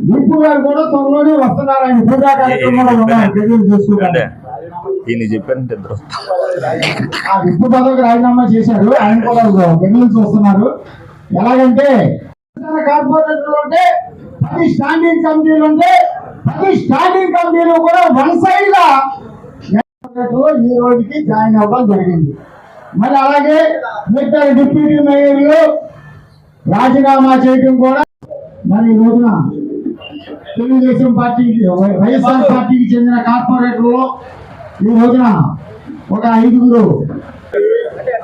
విప్పు గారు కూడా త్వరలోనే వస్తున్నారు. ఆయన పూజా కార్యక్రమంలో ఉన్నారు. ఈయన చెప్పారంటే ఆ విప్పు పదవికి రాజీనామా చేశారు. ఆయన కూడా గెలుపు చూస్తున్నారు. ఎలాగంటే కార్పొరేటర్లు ఉంటే 10 స్టాండింగ్ కమిటీలు ఉంటే 10 స్టాండింగ్ కమిటీలు కూడా వన్ సైడ్ గా ఈ రోజుకి జాయిన్ అవ్వడం జరిగింది. మరి అలాగే మిగతా డిప్యూటీ మేయర్లు రాజీనామా చేయడం కూడా మరి ఈ రోజున తెలుగుదేశం పార్టీకి వైఎస్ఆర్ పార్టీకి చెందిన కార్పొరేటర్లు ఈ రోజున ఒక 5గురు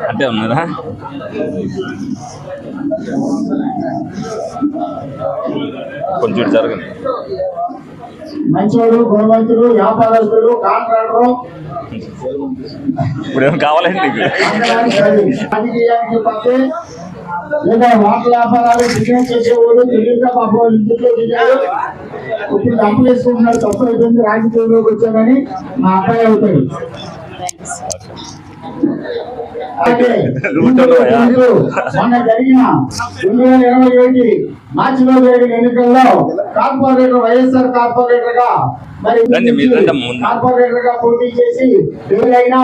అంటే ఉన్నారా? కొంచెం జరగండి. మంచోడు, గుణవంతుడు, వ్యాపారస్తుడు, కాంట్రాక్టరు ఇప్పుడు ఏం కావాలండి రాజకీయానికి పడితే లేదా వాటర్ వ్యాపారాలు బిజినెస్ చేసేవాడు తెలియక పాపం ఇంట్లో దిగాడు. ఇప్పుడు అప్పు వేసుకుంటున్నాడు. తప్పు అయిపోయింది, రాజకీయంలోకి వచ్చానని మా అబ్బాయి అవుతాడు. మొన్న జరిగిన 2021 మార్చిలో జరిగిన ఎన్నికల్లో కార్పొరేటర్ వైఎస్ఆర్ కార్పొరేటర్ గా మరి కార్పొరేటర్ గా పోటీ చేసి ఎవరైనా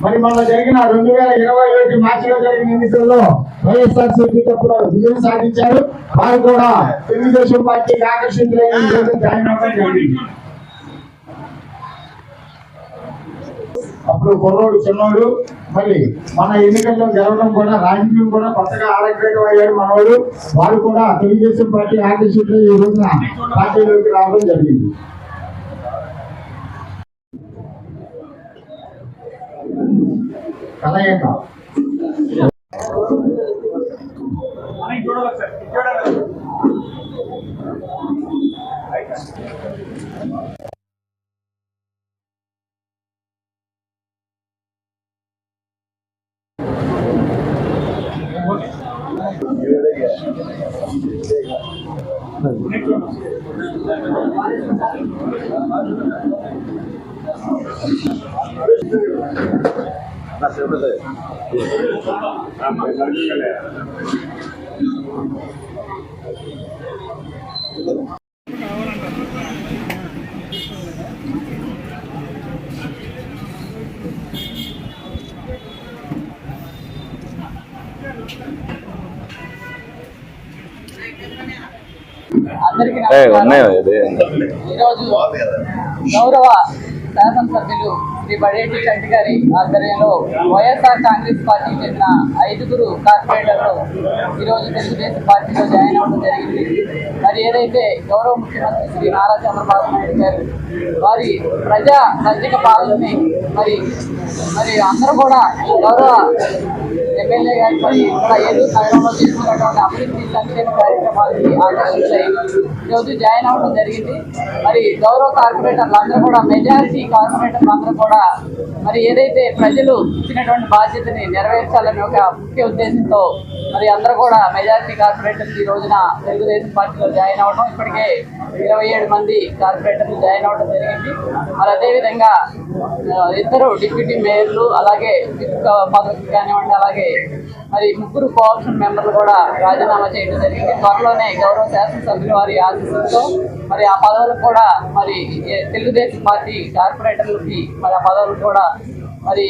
మరి మొన్న జరిగిన 2021 మార్చిలో జరిగిన ఎన్నికల్లో వైఎస్ఆర్ సిపి తప్పుడు విజయం సాధించారు. వారు కూడా తెలుగుదేశం పార్టీకి ఆకర్షితులైన జాయిన్ అవ్వడం జరిగింది. అప్పుడు కుర్రోడు చిన్నోడు మరి మన ఎన్నికల్లో గెలవడం కూడా రాజకీయం కూడా కొత్తగా ఆరోగ్యం అయ్యాడు మనవాడు. వారు కూడా తెలుగుదేశం పార్టీ ఆకర్షితులు ఈ రోజున పార్టీలోకి రావడం జరిగింది. కలయిక అందరికీ ఈరోజు గౌరవ శాసనసభ్యులు శ్రీ బడేటి చంటి గారి ఆధ్వర్యంలో వైఎస్ఆర్ కాంగ్రెస్ పార్టీకి చెందిన 5గురు కార్పొరేటర్లు ఈరోజు తెలుగుదేశం పార్టీలో జాయిన్ అవ్వడం జరిగింది. మరి ఏదైతే గౌరవ ముఖ్యమంత్రి శ్రీ నారా చంద్రబాబు నాయుడు గారు వారి ప్రజా రాజ్యక పాలనని మరి అందరూ కూడా గౌరవ ఎమ్మెల్యే గారి మరి ఇక్కడ ఏలూరు నగరంలో తీసుకున్నటువంటి అభివృద్ధి సంక్షేమ కార్యక్రమాలకి ఆకర్షించాయి. ఈరోజు జాయిన్ అవ్వడం జరిగింది. మరి గౌరవ కార్పొరేటర్లు అందరూ కూడా మెజారిటీ కార్పొరేటర్లు అందరూ కూడా మరి ఏదైతే ప్రజలు ఇచ్చినటువంటి బాధ్యతని నెరవేర్చాలని ఒక ముఖ్య ఉద్దేశంతో మరి అందరూ కూడా మెజారిటీ కార్పొరేటర్లు ఈ రోజున తెలుగుదేశం పార్టీలో జాయిన్ అవ్వడం, ఇప్పటికే 27 మంది కార్పొరేటర్లు జాయిన్ అవ్వడం జరిగింది. మరి అదేవిధంగా 2 డిప్యూటీ మేయర్లు అలాగే పదవికి కానివ్వండి, అలాగే మరి 3 కోఆప్షన్ మెంబర్లు కూడా రాజీనామా చేయడం జరిగింది. త్వరలోనే గౌరవ శాసనసభ్యులు వారి ఆశీస్సులతో మరి ఆ పదవులు కూడా మరి తెలుగుదేశం పార్టీ కార్పొరేటర్లకి మరి ఆ పదవులు కూడా మరి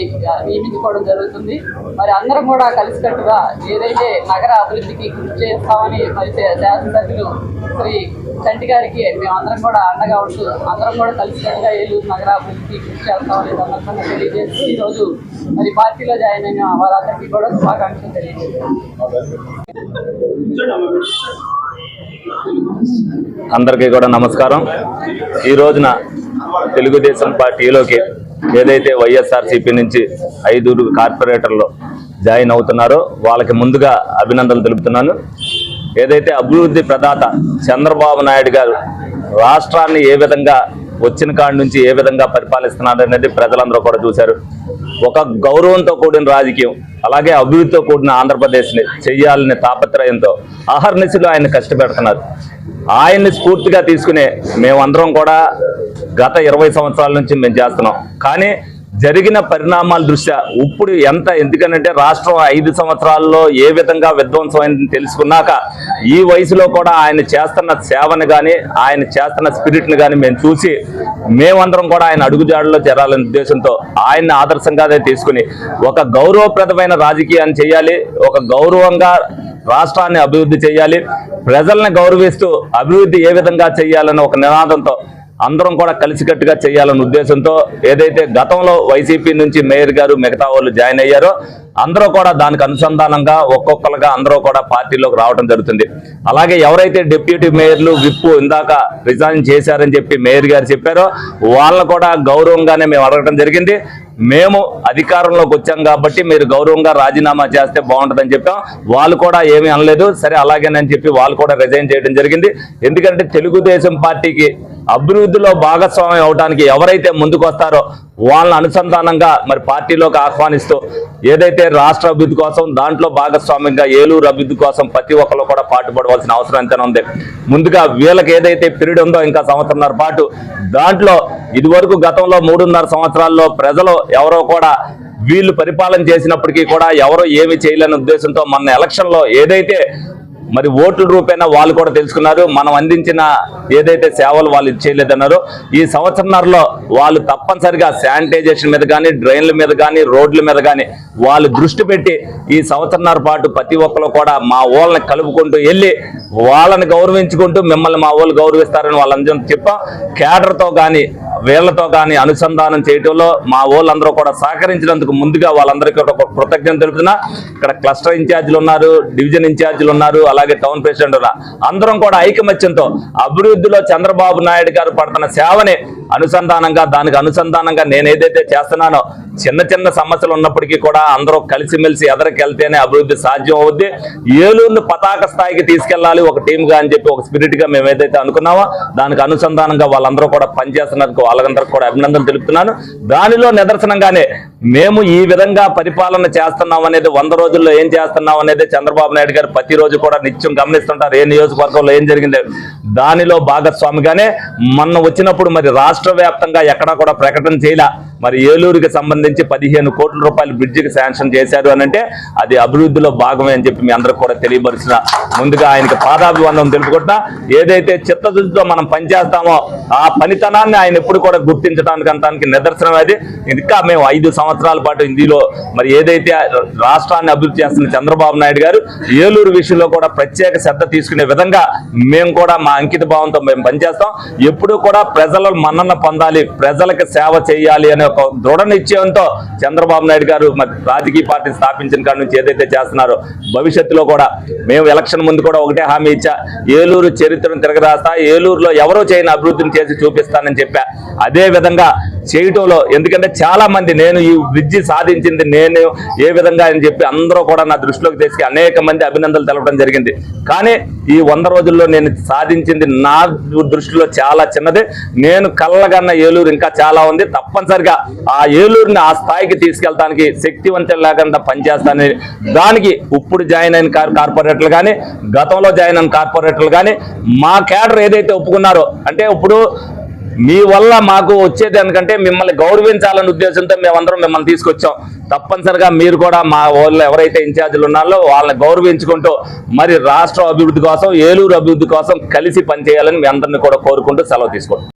నియమించుకోవడం జరుగుతుంది. మరి అందరం కూడా కలిసికట్టుగా ఏదైతే నగర అభివృద్ధికి కృషి చేస్తామని మరి శాసనసభ్యులు శ్రీ చంటి గారికి మేమందరం కూడా అండగా ఉంటూ అందరం కూడా కలిసికట్టుగా ఏలూరు నగర అభివృద్ధికి కృషి చేస్తామని సందర్భంగా తెలియజేస్తూ ఈరోజు మరి పార్టీలో జాయిన్ అయిన వారందరికీ కూడా శుభాకాంక్షలు తెలియజేస్తాం. అందరికీ కూడా నమస్కారం. ఈ రోజున తెలుగుదేశం పార్టీలోకి ఏదైతే వైఎస్ఆర్సీపీ నుంచి 5 కార్పొరేటర్లు జాయిన్ అవుతున్నారో వాళ్ళకి ముందుగా అభినందనలు తెలుపుతున్నాను. ఏదైతే అభివృద్ధి ప్రదాత చంద్రబాబు నాయుడు గారు రాష్ట్రాన్ని ఏ విధంగా వచ్చిన కాడి నుంచి ఏ విధంగా పరిపాలిస్తున్నారు అనేది ప్రజలందరూ కూడా చూశారు. ఒక గౌరవంతో కూడిన రాజకీయం, అలాగే అభివృద్ధితో కూడిన ఆంధ్రప్రదేశ్ని చెయ్యాలనే తాపత్రయంతో అహర్నిశలు ఆయన కష్టపెడుతున్నారు. ఆయన్ని స్ఫూర్తిగా తీసుకునే మేమందరం కూడా గత 20 సంవత్సరాల నుంచి మేము చేస్తున్నాం. కానీ జరిగిన పరిణామాల దృష్ట్యా ఇప్పుడు ఎందుకంటే రాష్ట్రం 5 సంవత్సరాల్లో ఏ విధంగా విధ్వంసమైందని తెలుసుకున్నాక ఈ వయసులో కూడా ఆయన చేస్తున్న సేవను కానీ ఆయన చేస్తున్న స్పిరిట్ని కానీ మేము చూసి మేమందరం కూడా ఆయన అడుగుజాడలో చేరాలనే ఉద్దేశంతో ఆయన్ని ఆదర్శంగానే తీసుకుని ఒక గౌరవప్రదమైన రాజకీయాన్ని చేయాలి, ఒక గౌరవంగా రాష్ట్రాన్ని అభివృద్ధి చేయాలి, ప్రజల్ని గౌరవిస్తూ అభివృద్ధి ఏ విధంగా చేయాలన్న ఒక నినాదంతో అందరం కూడా కలిసికట్టుగా చేయాలన్న ఉద్దేశంతో ఏదైతే గతంలో వైసీపీ నుంచి మేయర్ గారు మిగతా వాళ్ళు జాయిన్ అయ్యారో అందరూ కూడా దానికి అనుసంధానంగా ఒక్కొక్కరుగా అందరూ కూడా పార్టీలోకి రావడం జరుగుతుంది. అలాగే ఎవరైతే డిప్యూటీ మేయర్లు విప్ ఇందాక రిజైన్ చేశారని చెప్పి మేయర్ గారు చెప్పారో వాళ్ళని కూడా గౌరవంగానే మేము అడగడం జరిగింది. మేము అధికారంలోకి వచ్చాం కాబట్టి మీరు గౌరవంగా రాజీనామా చేస్తే బాగుంటుందని చెప్పాం. వాళ్ళు కూడా ఏమీ అనలేదు, సరే అలాగేనని చెప్పి వాళ్ళు కూడా రిజైన్ చేయడం జరిగింది. ఎందుకంటే తెలుగుదేశం పార్టీకి అభివృద్ధిలో భాగస్వామ్యం అవడానికి ఎవరైతే ముందుకు వస్తారో వాళ్ళని అనుసంధానంగా మరి పార్టీలోకి ఆహ్వానిస్తూ ఏదైతే రాష్ట్ర అభివృద్ధి కోసం దాంట్లో భాగస్వామ్యంగా ఏలూరు అభివృద్ధి కోసం ప్రతి ఒక్కరు కూడా పాటుపడవలసిన అవసరం ఎంతైనా ఉంది. ముందుగా వీళ్ళకి ఏదైతే పీరియడ్ ఉందో ఇంకా సంవత్సరంన్నర పాటు దాంట్లో ఇదివరకు గతంలో 3.5 సంవత్సరాల్లో ప్రజలు ఎవరో కూడా వీళ్ళు పరిపాలన చేసినప్పటికీ కూడా ఎవరో ఏమి చేయలేని ఉద్దేశంతో మన ఎలక్షన్లో ఏదైతే మరి ఓట్ల రూపేణా వాళ్ళు కూడా తెలుసుకున్నారు, మనం అందించిన ఏదైతే సేవలు వాళ్ళు ఇచ్చేయలేదన్నారో ఈ సంవత్సరంన్నరలో వాళ్ళు తప్పనిసరిగా శానిటైజేషన్ మీద కానీ డ్రైన్ల మీద కానీ రోడ్ల మీద కానీ వాళ్ళు దృష్టి పెట్టి ఈ సంవత్సరంన్నర పాటు ప్రతి ఒక్కరు కూడా మా వాళ్ళని కలుపుకుంటూ వెళ్ళి వాళ్ళని గౌరవించుకుంటూ మిమ్మల్ని మా వాళ్ళు గౌరవిస్తారని వాళ్ళందరూ చెప్పాం. కేడర్తో కానీ వీళ్లతో కానీ అనుసంధానం చేయడంలో మా వాళ్ళందరూ కూడా సహకరించినందుకు ముందుగా వాళ్ళందరికీ ఒక కృతజ్ఞత తెలుపుతున్నా. ఇక్కడ క్లస్టర్ ఇన్ఛార్జీలు ఉన్నారు, డివిజన్ ఇన్ఛార్జీలు ఉన్నారు, అలాగే టౌన్ ప్రెసిడెంట్ ఉన్నారు. అందరం కూడా ఐకమత్యంతో అభివృద్ధిలో చంద్రబాబు నాయుడు గారు పడుతున్న సేవని దానికి అనుసంధానంగా నేను ఏదైతే చేస్తున్నానో చిన్న చిన్న సమస్యలు ఉన్నప్పటికీ కూడా అందరూ కలిసిమెలిసి ఎదరికెళ్తేనే అభివృద్ధి సాధ్యం అవుద్ది. ఏలూరును పతాక స్థాయికి తీసుకెళ్లాలి ఒక టీమ్గా అని చెప్పి ఒక స్పిరిట్ గా మేము ఏదైతే అనుకున్నామో దానికి అనుసంధానంగా వాళ్ళందరూ కూడా పనిచేస్తున్నందుకు వాళ్ళందరికీ కూడా అభినందనలు తెలుపుతున్నాను. దానిలో నిదర్శనంగానే మేము ఈ విధంగా పరిపాలన చేస్తున్నాం అనేది 100 రోజుల్లో ఏం చేస్తున్నాం అనేది చంద్రబాబు నాయుడు గారు ప్రతిరోజు కూడా నిత్యం గమనిస్తుంటారు. ఏ నియోజకవర్గంలో ఏం జరిగింది దానిలో భాగస్వామిగానే మొన్న వచ్చినప్పుడు మరి రాష్ట్ర వ్యాప్తంగా ఎక్కడా కూడా ప్రకటన చేయలే. మరి ఏలూరుకి సంబంధించి 15 కోట్ల రూపాయలు బ్రిడ్జికి శాంక్షన్ చేశారు అని అంటే అది అభివృద్ధిలో భాగమే అని చెప్పి మీ అందరికి కూడా తెలియపరుస్తున్నా. ముందుగా ఆయనకి పాదాభివందనం తెలుపుకుంటున్నా. ఏదైతే చిత్తశుద్ధితో మనం పనిచేస్తామో ఆ పనితనాన్ని ఆయన ఎప్పుడు కూడా గుర్తించడానికి అంతానికి నిదర్శనం అది. ఇంకా మేము 5 సంవత్సరాల పాటు ఇందులో మరి ఏదైతే రాష్ట్రాన్ని అభివృద్ధి చేస్తున్న చంద్రబాబు నాయుడు గారు ఏలూరు విషయంలో కూడా ప్రత్యేక శ్రద్ధ తీసుకునే విధంగా మేము కూడా మా అంకిత భావంతో మేము పనిచేస్తాం. ఎప్పుడు కూడా ప్రజల మన్నన పొందాలి, ప్రజలకు సేవ చేయాలి అనే ఒక దృఢ నిశ్చయంతో చంద్రబాబు నాయుడు గారు మరి రాజకీయ పార్టీ స్థాపించిన కాడి నుంచి ఏదైతే చేస్తున్నారో భవిష్యత్తులో కూడా మేము ఎలక్షన్ ముందు కూడా ఒకటే హామీ ఇచ్చా, ఏలూరు చరిత్రను తిరగరాస్తా, ఏలూరులో ఎవరో చేయని అభివృద్ధిని చేసి చూపిస్తానని చెప్పా. అదే విధంగా చేయటంలో ఎందుకంటే చాలా మంది నేను ఈ బ్రిడ్జి సాధించింది నేను ఏ విధంగా అని చెప్పి అందరూ కూడా నా దృష్టిలోకి తీసుకు అనేక మంది అభినందనలు తెలపడం జరిగింది. కానీ ఈ 100 రోజుల్లో నేను సాధించింది నా దృష్టిలో చాలా చిన్నది. నేను కళ్ళగన్న ఏలూరు ఇంకా చాలా ఉంది. తప్పనిసరిగా ఆ ఏలూరుని ఆ స్థాయికి తీసుకెళ్తానికి శక్తివంతం లేకుండా పనిచేస్తానని దానికి ఇప్పుడు జాయిన్ అయిన కార్పొరేటర్లు కానీ గతంలో జాయిన్ అయిన కార్పొరేటర్లు కానీ మా కేడర్ ఏదైతే ఒప్పుకున్నారో అంటే ఇప్పుడు మీ వల్ల మాకు వచ్చేది ఎందుకంటే మిమ్మల్ని గౌరవించాలనే ఉద్దేశంతో మేమందరం మిమ్మల్ని తీసుకొచ్చాం. తప్పనిసరిగా మీరు కూడా మా వాళ్ళు ఎవరైతే ఇన్ఛార్జీలు ఉన్నారో వాళ్ళని గౌరవించుకుంటూ మరి రాష్ట్ర అభివృద్ధి కోసం ఏలూరు అభివృద్ధి కోసం కలిసి పనిచేయాలని మీ అందరినీ కూడా కోరుకుంటూ సెలవు తీసుకుంటాం.